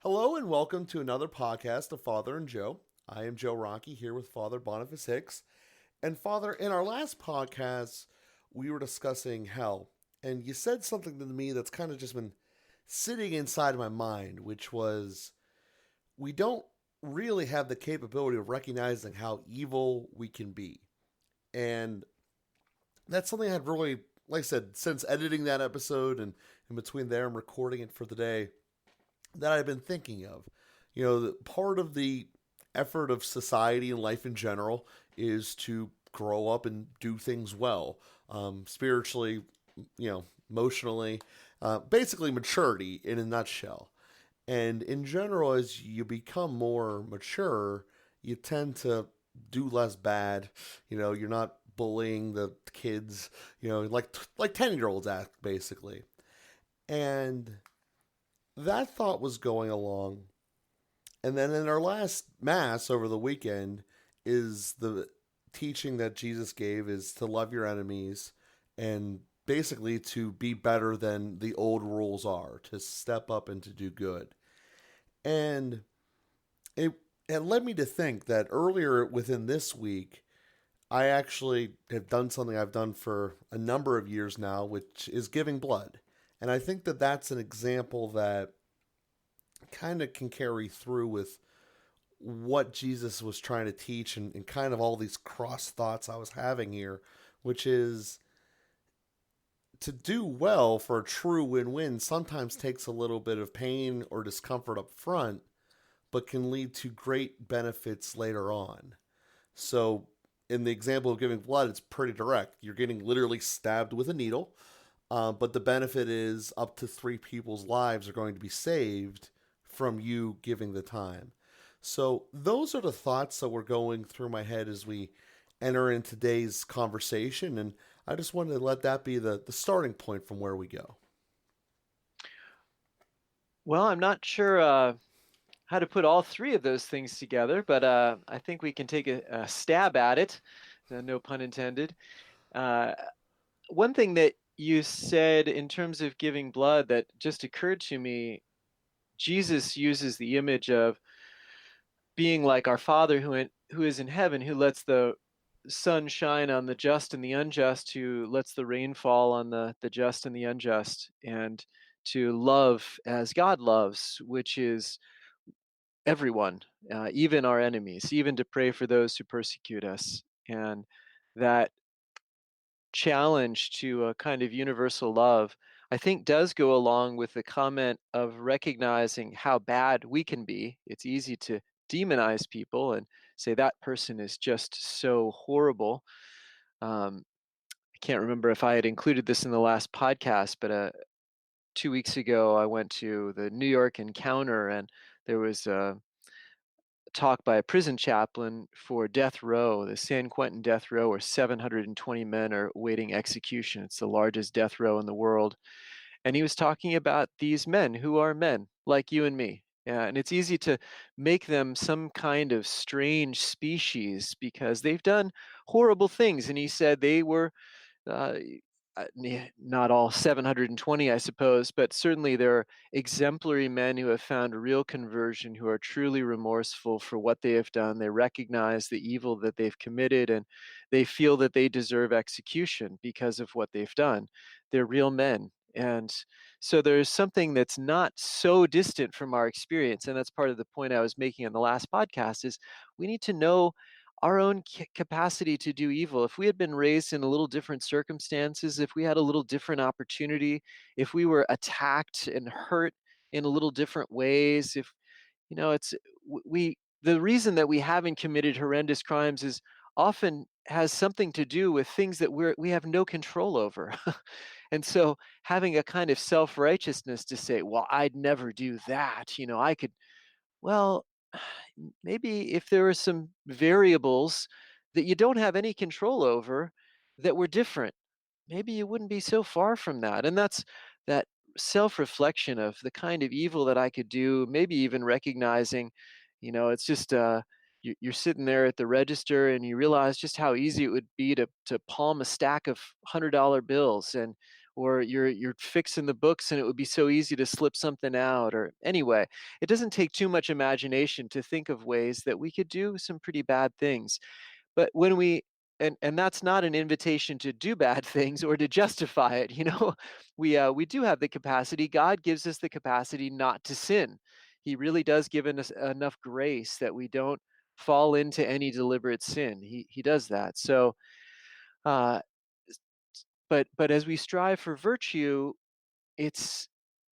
Hello and welcome to another podcast of Father and Joe. I am Joe Rocky here with Father Boniface Hicks. And Father, in our last podcast, we were discussing hell. And you said something to me that's kind of just been sitting inside my mind, which was we don't really have the capability of recognizing how evil we can be. And that's something I'd really, like I said, since editing that episode and in between there and recording it for the day, that I've been thinking of. Part of the effort of society and life in general is to grow up and do things well, spiritually, emotionally, basically maturity in a nutshell. And in general, as you become more mature, you tend to do less bad. You're not bullying the kids, like 10-year-olds act basically. And that thought was going along. And then in our last mass over the weekend is the teaching that Jesus gave is to love your enemies and basically to be better than the old rules are, to step up and to do good. And it it led me to think that earlier within this week, I actually have done something I've done for a number of years now, which is giving blood. And I think that that's an example that kind of can carry through with what Jesus was trying to teach and kind of all these cross thoughts I was having here, which is to do well for a true win win sometimes takes a little bit of pain or discomfort up front, but can lead to great benefits later on. So, in the example of giving blood, it's pretty direct. You're getting literally stabbed with a needle, but the benefit is up to three people's lives are going to be saved from you giving the time. So, those are the thoughts that were going through my head as we enter in today's conversation. And I just wanted to let that be the starting point from where we go. Well, I'm not sure how to put all three of those things together, but I think we can take a stab at it. No pun intended. Uh, One thing that you said in terms of giving blood that just occurred to me, Jesus uses the image of being like our Father who is in heaven, who lets the sun shine on the just and the unjust, who lets the rain fall on the just and the unjust, and to love as God loves, which is everyone, even our enemies, even to pray for those who persecute us. And that challenge to a kind of universal love, I think, does go along with the comment of recognizing how bad we can be. It's easy to demonize people and say that person is just so horrible. I can't remember if I had included this in the last podcast, but 2 weeks ago I went to the New York Encounter, and there was a talk by a prison chaplain for death row, the San Quentin death row, where 720 men are waiting execution. It's the largest death row in the world. And he was talking about these men who are men like you and me. And it's easy to make them some kind of strange species because they've done horrible things. And he said they were uh, not all 720, I suppose, but certainly there are exemplary men who have found real conversion, who are truly remorseful for what they have done. They recognize the evil that they've committed, and they feel that they deserve execution because of what they've done. They're real men. And so there's something that's not so distant from our experience. And that's part of the point I was making on the last podcast is we need to know our own capacity to do evil. If we had been raised in a little different circumstances, if we had a little different opportunity, if we were attacked and hurt in a little different ways, if it's we the reason that we haven't committed horrendous crimes is often has something to do with things that we have no control over. And so having a kind of self-righteousness to say, well, I'd never do that, I could, well, maybe if there are some variables that you don't have any control over that were different, maybe you wouldn't be so far from that. And that's that self-reflection of the kind of evil that I could do, maybe even recognizing, it's just you're sitting there at the register and you realize just how easy it would be to palm a stack of $100 bills, and or you're fixing the books and it would be so easy to slip something out. Or anyway, it doesn't take too much imagination to think of ways that we could do some pretty bad things. But when we and that's not an invitation to do bad things or to justify it, you know. We do have the capacity. God gives us the capacity not to sin. He really does give us enough grace that we don't fall into any deliberate sin. He does that. So uh but as we strive for virtue, it's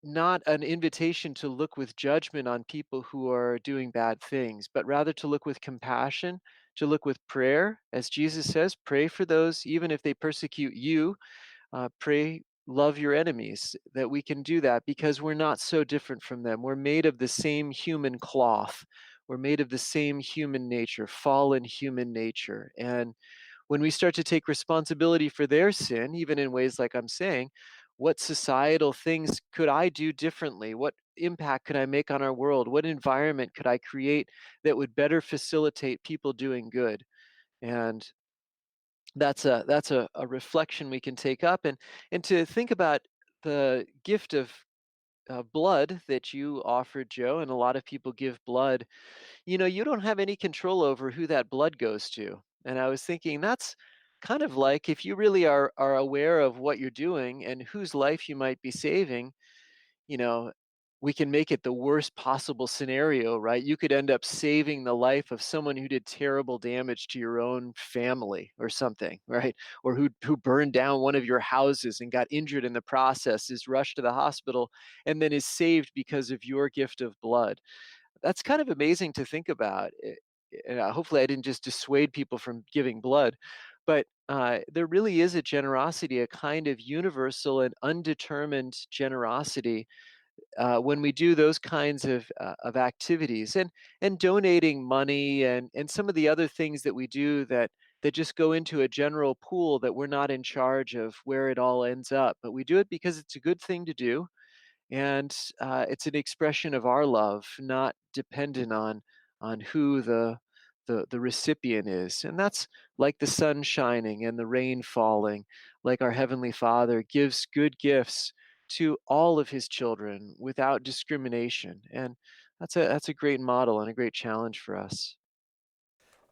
not an invitation to look with judgment on people who are doing bad things, but rather to look with compassion, to look with prayer. As Jesus says, pray for those, even if they persecute you, pray, love your enemies, that we can do that because we're not so different from them. We're made of the same human cloth. We're made of the same human nature, fallen human nature. And when we start to take responsibility for their sin, even in ways like I'm saying, what societal things could I do differently? What impact could I make on our world? What environment could I create that would better facilitate people doing good? And that's a reflection we can take up, and to think about the gift of blood that you offered, Joe, and a lot of people give blood. You know, you don't have any control over who that blood goes to. And I was thinking that's kind of like if you really are aware of what you're doing and whose life you might be saving, you know, we can make it the worst possible scenario, right? You could end up saving the life of someone who did terrible damage to your own family or something, right? Or who burned down one of your houses and got injured in the process, is rushed to the hospital and then is saved because of your gift of blood. That's kind of amazing to think about. And hopefully, I didn't just dissuade people from giving blood, but there really is a generosity, a kind of universal and undetermined generosity when we do those kinds of activities, and donating money and some of the other things that we do that just go into a general pool that we're not in charge of where it all ends up, but we do it because it's a good thing to do, and it's an expression of our love, not dependent on who the recipient is. And that's like the sun shining and the rain falling, like our heavenly Father gives good gifts to all of his children without discrimination. And that's a great model and a great challenge for us.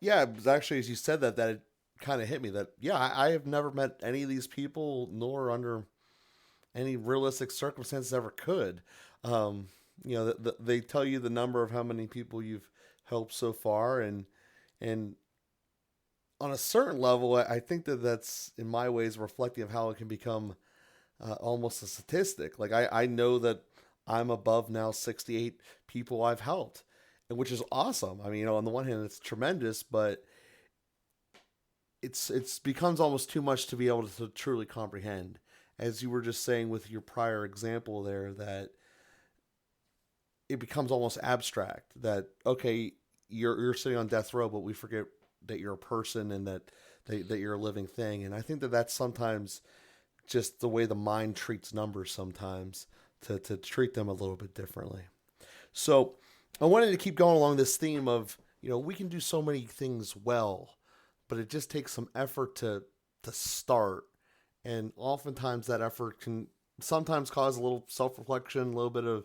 Yeah, it was actually as you said that it kind of hit me that yeah, I have never met any of these people, nor under any realistic circumstances ever could. Um, they tell you the number of how many people you've helped so far, and on a certain level, I think that that's in my ways reflective of how it can become almost a statistic. Like I know that I'm above now 68 people I've helped, and which is awesome. I mean, on the one hand, it's tremendous, but it's becomes almost too much to be able to truly comprehend. As you were just saying with your prior example there, that it becomes almost abstract. That okay, you're sitting on death row, but we forget that you're a person and that you're a living thing. And I think that that's sometimes just the way the mind treats numbers sometimes to treat them a little bit differently. So I wanted to keep going along this theme of, we can do so many things well, but it just takes some effort to start. And oftentimes that effort can sometimes cause a little self-reflection, a little bit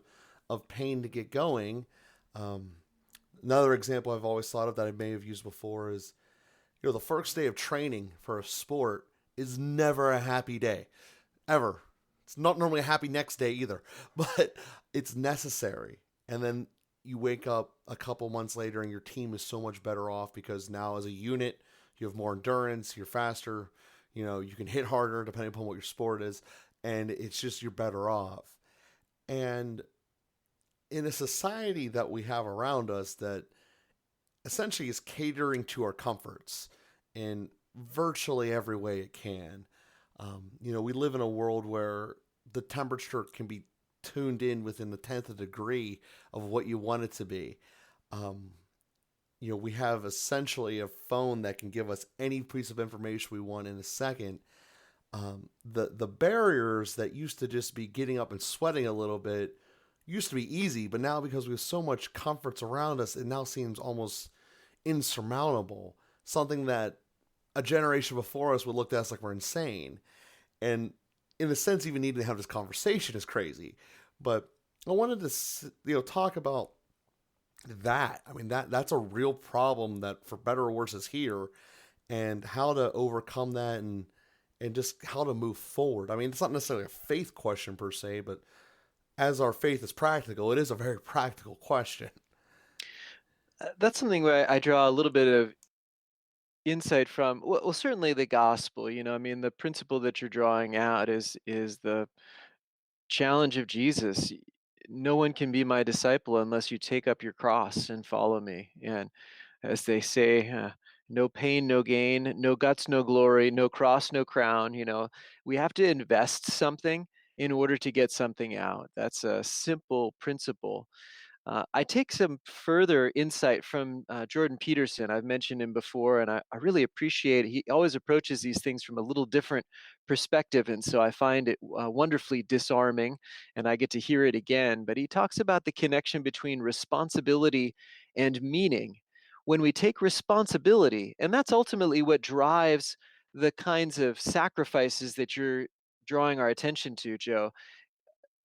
of pain to get going. Um, Another example I've always thought of that I may have used before is, the first day of training for a sport is never a happy day, ever. It's not normally a happy next day either, but it's necessary. And then you wake up a couple months later and your team is so much better off because now as a unit, you have more endurance, you're faster, you can hit harder depending upon what your sport is, and it's just you're better off. And in a society that we have around us that essentially is catering to our comforts in virtually every way it can. We live in a world where the temperature can be tuned in within the tenth of a degree of what you want it to be. Um, we have essentially a phone that can give us any piece of information we want in a second. The barriers that used to just be getting up and sweating a little bit used to be easy, but now because we have so much comforts around us, it now seems almost insurmountable. Something that a generation before us would look at us like we're insane. And in a sense, even needing to have this conversation is crazy. But I wanted to, talk about that. I mean, that's a real problem that, for better or worse, is here, and how to overcome that, and just how to move forward. I mean, it's not necessarily a faith question per se, but as our faith is practical, it is a very practical question. That's something where I draw a little bit of insight from. Well, certainly the gospel. I mean, the principle that you're drawing out is the challenge of Jesus. No one can be my disciple unless you take up your cross and follow me. And as they say, no pain, no gain, no guts, no glory, no cross, no crown. We have to invest something in order to get something out. That's a simple principle. I take some further insight from Jordan Peterson. I've mentioned him before, and I really appreciate it. He always approaches these things from a little different perspective, and so I find it wonderfully disarming, and I get to hear it again. But he talks about the connection between responsibility and meaning. When we take responsibility, and that's ultimately what drives the kinds of sacrifices that you're drawing our attention to, Joe.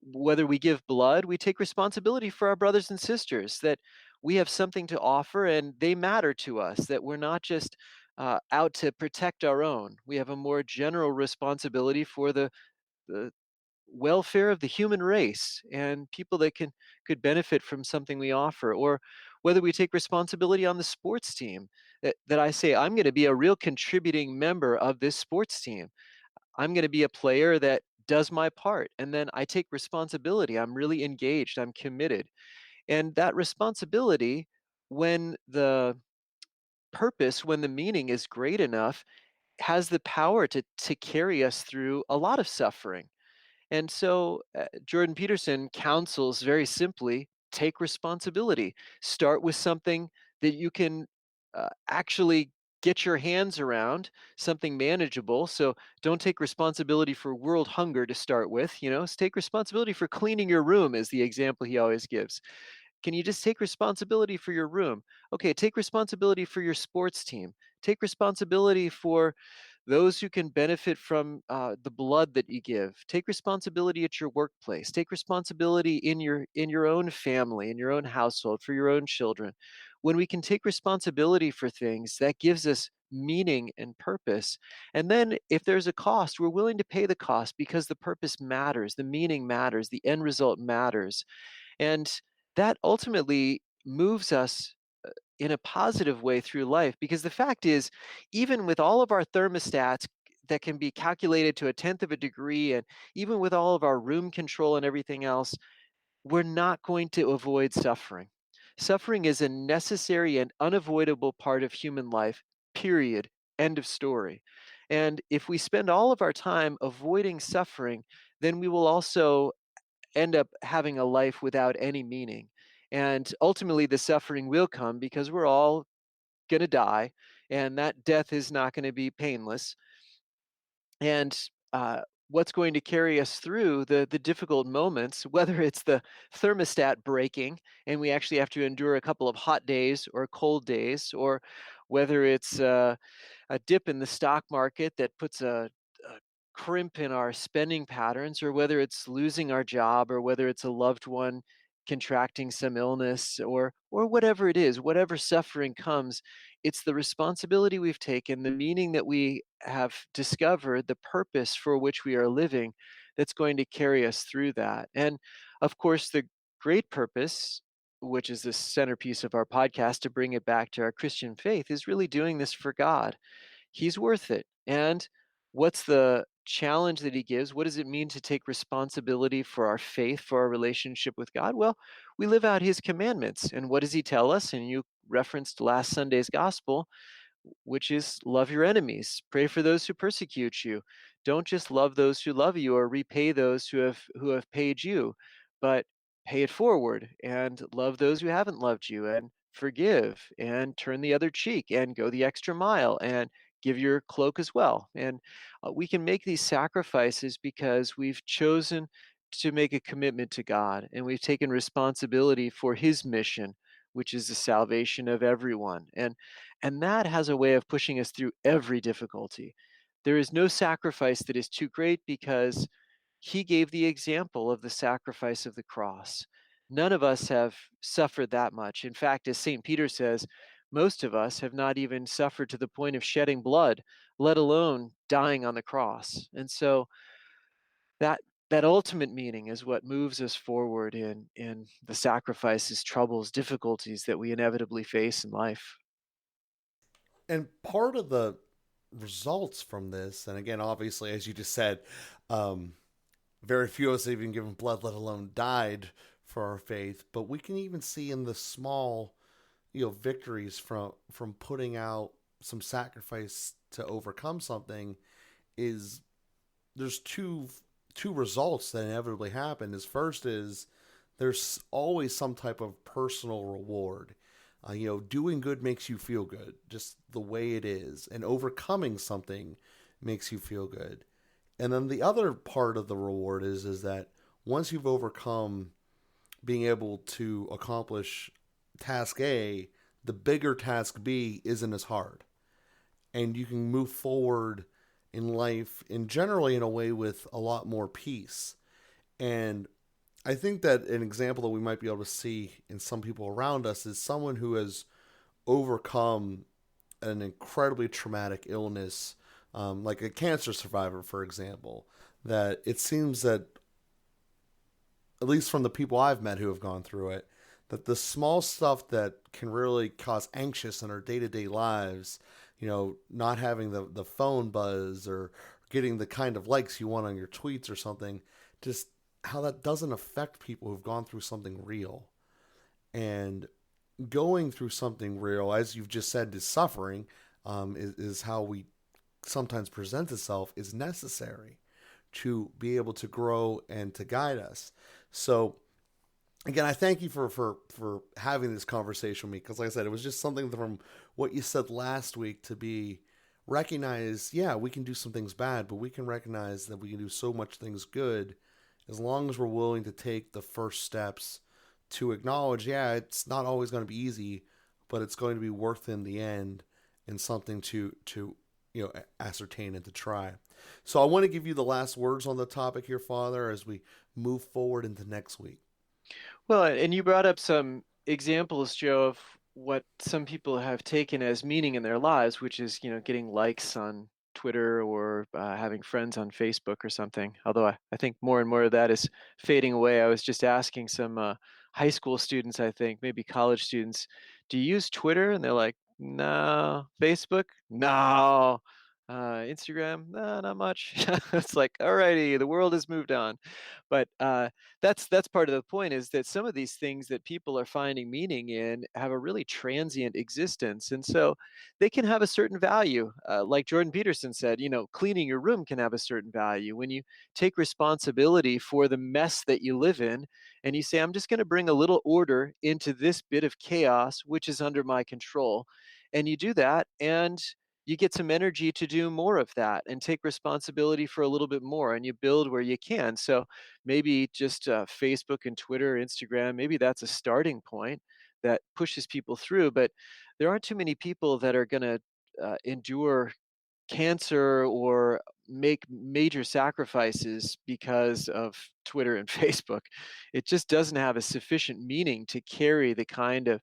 Whether we give blood, we take responsibility for our brothers and sisters, that we have something to offer and they matter to us, that we're not just out to protect our own. We have a more general responsibility for the welfare of the human race and people that could benefit from something we offer. Or whether we take responsibility on the sports team, that I say, I'm going to be a real contributing member of this sports team. I'm going to be a player that does my part. And then I take responsibility. I'm really engaged. I'm committed. And that responsibility, when the purpose, when the meaning is great enough, has the power to carry us through a lot of suffering. And so Jordan Peterson counsels very simply, take responsibility. Start with something that you can actually get your hands around, something manageable. So don't take responsibility for world hunger to start with. Take responsibility for cleaning your room, is the example he always gives. Can you just take responsibility for your room? Okay, take responsibility for your sports team. Take responsibility for those who can benefit from the blood that you give. Take responsibility at your workplace. Take responsibility in your own family, in your own household, for your own children. When we can take responsibility for things, that gives us meaning and purpose. And then if there's a cost, we're willing to pay the cost because the purpose matters, the meaning matters, the end result matters. And that ultimately moves us in a positive way through life, because the fact is, even with all of our thermostats that can be calculated to a tenth of a degree, and even with all of our room control and everything else, we're not going to avoid suffering. Suffering is a necessary and unavoidable part of human life, period. End of story. And if we spend all of our time avoiding suffering, then we will also end up having a life without any meaning. And ultimately, the suffering will come because we're all going to die, and that death is not going to be painless. And what's going to carry us through the difficult moments, whether it's the thermostat breaking and we actually have to endure a couple of hot days or cold days, or whether it's a dip in the stock market that puts a crimp in our spending patterns, or whether it's losing our job, or whether it's a loved one contracting some illness, or whatever it is, whatever suffering comes, it's the responsibility we've taken, the meaning that we have discovered, the purpose for which we are living, that's going to carry us through that. And of course, the great purpose, which is the centerpiece of our podcast, to bring it back to our Christian faith, is really doing this for God. He's worth it. And what's the challenge that he gives? What does it mean to take responsibility for our faith, for our relationship with God? Well, we live out his commandments. And what does he tell us? And you referenced last Sunday's gospel, which is love your enemies, pray for those who persecute you. Don't just love those who love you or repay those who have paid you, but pay it forward and love those who haven't loved you, and forgive and turn the other cheek and go the extra mile and give your cloak as well. And we can make these sacrifices because we've chosen to make a commitment to God, and we've taken responsibility for his mission, which is the salvation of everyone. And that has a way of pushing us through every difficulty. There is no sacrifice that is too great, because he gave the example of the sacrifice of the cross. None of us have suffered that much. In fact, as St. Peter says, most of us have not even suffered to the point of shedding blood, let alone dying on the cross. And so that that ultimate meaning is what moves us forward in the sacrifices, troubles, difficulties that we inevitably face in life. And part of the results from this, and again, obviously, as you just said, um, very few of us have even given blood, let alone died for our faith. But we can even see in the small, victories from putting out some sacrifice to overcome something is there's two results that inevitably happen. Is first is there's always some type of personal reward. Doing good makes you feel good, just the way it is, and overcoming something makes you feel good. And then the other part of the reward is that once you've overcome being able to accomplish task A, the bigger task B isn't as hard, and you can move forward in life and generally in a way with a lot more peace. And I think that an example that we might be able to see in some people around us is someone who has overcome an incredibly traumatic illness, like a cancer survivor, for example. That it seems that, at least from the people I've met who have gone through it, that the small stuff that can really cause anxious in our day to day lives, not having the phone buzz or getting the kind of likes you want on your tweets or something, just how that doesn't affect people who've gone through something real. And going through something real, as you've just said, is suffering, is how we sometimes present itself, is necessary to be able to grow and to guide us. So again, I thank you for having this conversation with me, because like I said, it was just something from what you said last week to be recognize, yeah, we can do some things bad, but we can recognize that we can do so much things good as long as we're willing to take the first steps to acknowledge, yeah, it's not always going to be easy, but it's going to be worth in the end, and something to ascertain and to try. So I want to give you the last words on the topic here, Father, as we move forward into next week. Well, and you brought up some examples, Joe, of what some people have taken as meaning in their lives, which is, getting likes on Twitter or having friends on Facebook or something. Although I think more and more of that is fading away. I was just asking some high school students, I think, maybe college students, do you use Twitter? And they're like, no. Facebook? No. Instagram? No, not much. It's like, alrighty, the world has moved on. But that's part of the point, is that some of these things that people are finding meaning in have a really transient existence, and so they can have a certain value. Like Jordan Peterson said, cleaning your room can have a certain value. When you take responsibility for the mess that you live in, and you say, I'm just going to bring a little order into this bit of chaos which is under my control, and you do that, and you get some energy to do more of that and take responsibility for a little bit more, and you build where you can. So maybe just Facebook and Twitter, Instagram, maybe that's a starting point that pushes people through. But there aren't too many people that are going to endure cancer or make major sacrifices because of Twitter and Facebook. It just doesn't have a sufficient meaning to carry the kind of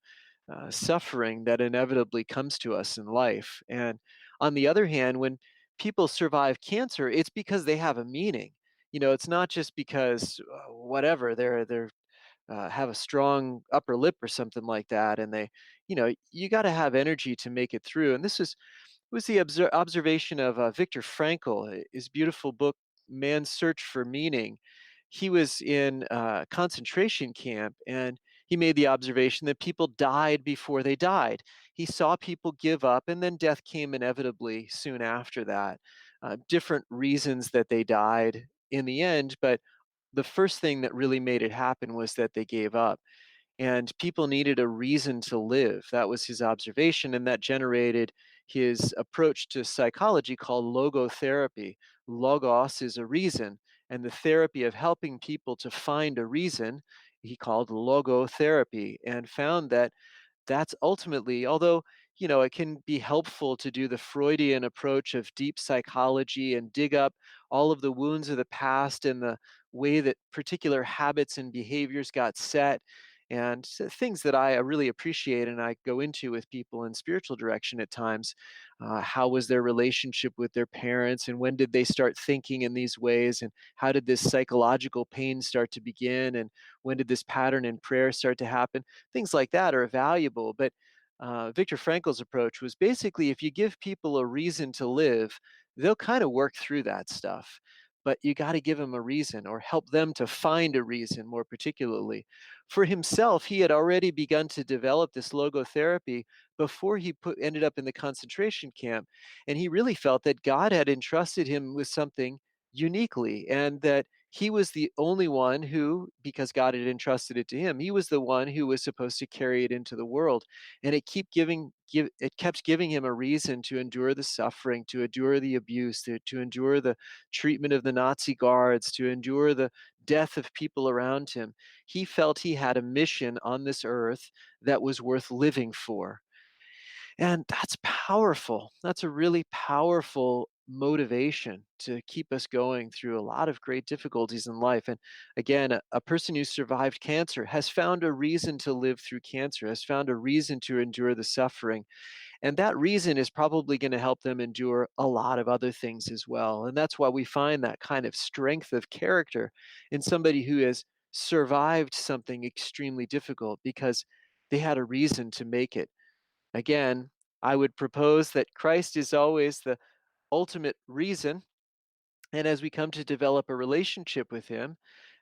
suffering that inevitably comes to us in life. And on the other hand, when people survive cancer, it's because they have a meaning. It's not just because whatever they're have a strong upper lip or something like that, and you got to have energy to make it through. And this is was the observation of Viktor Frankl, his beautiful book, Man's Search for Meaning. He was in a concentration camp, and he made the observation that people died before they died. He saw people give up, and then death came inevitably soon after that. Different reasons that they died in the end, but the first thing that really made it happen was that they gave up, and people needed a reason to live. That was his observation, and that generated his approach to psychology called logotherapy. Logos is a reason, and the therapy of helping people to find a reason he called logotherapy, and found that that's ultimately, although it can be helpful to do the Freudian approach of deep psychology and dig up all of the wounds of the past and the way that particular habits and behaviors got set, and things that I really appreciate and I go into with people in spiritual direction at times. How was their relationship with their parents, and when did they start thinking in these ways, and how did this psychological pain start to begin, and when did this pattern in prayer start to happen? Things like that are valuable. But Viktor Frankl's approach was basically, if you give people a reason to live, they'll kind of work through that stuff. But you got to give them a reason, or help them to find a reason, more particularly. For himself, he had already begun to develop this logotherapy before he ended up in the concentration camp. And he really felt that God had entrusted him with something uniquely, and that he was the only one who, because God had entrusted it to him, he was the one who was supposed to carry it into the world. And it kept giving him a reason to endure the suffering, to endure the abuse, to endure the treatment of the Nazi guards, to endure the death of people around him. He felt he had a mission on this earth that was worth living for. And that's powerful. That's a really powerful motivation to keep us going through a lot of great difficulties in life. And again, a person who survived cancer has found a reason to live through cancer, has found a reason to endure the suffering. And that reason is probably going to help them endure a lot of other things as well. And that's why we find that kind of strength of character in somebody who has survived something extremely difficult, because they had a reason to make it. Again, I would propose that Christ is always the ultimate reason. And as we come to develop a relationship with Him,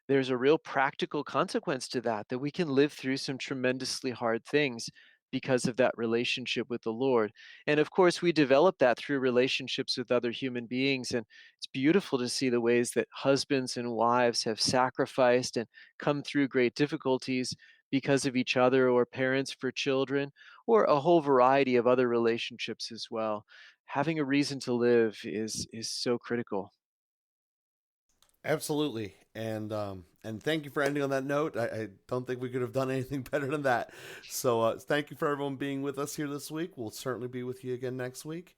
there's a real practical consequence to that, that we can live through some tremendously hard things because of that relationship with the Lord. And of course, we develop that through relationships with other human beings. And it's beautiful to see the ways that husbands and wives have sacrificed and come through great difficulties because of each other, or parents for children, or a whole variety of other relationships as well. Having a reason to live is so critical. Absolutely. And thank you for ending on that note. I don't think we could have done anything better than that. So thank you for everyone being with us here this week. We'll certainly be with you again next week.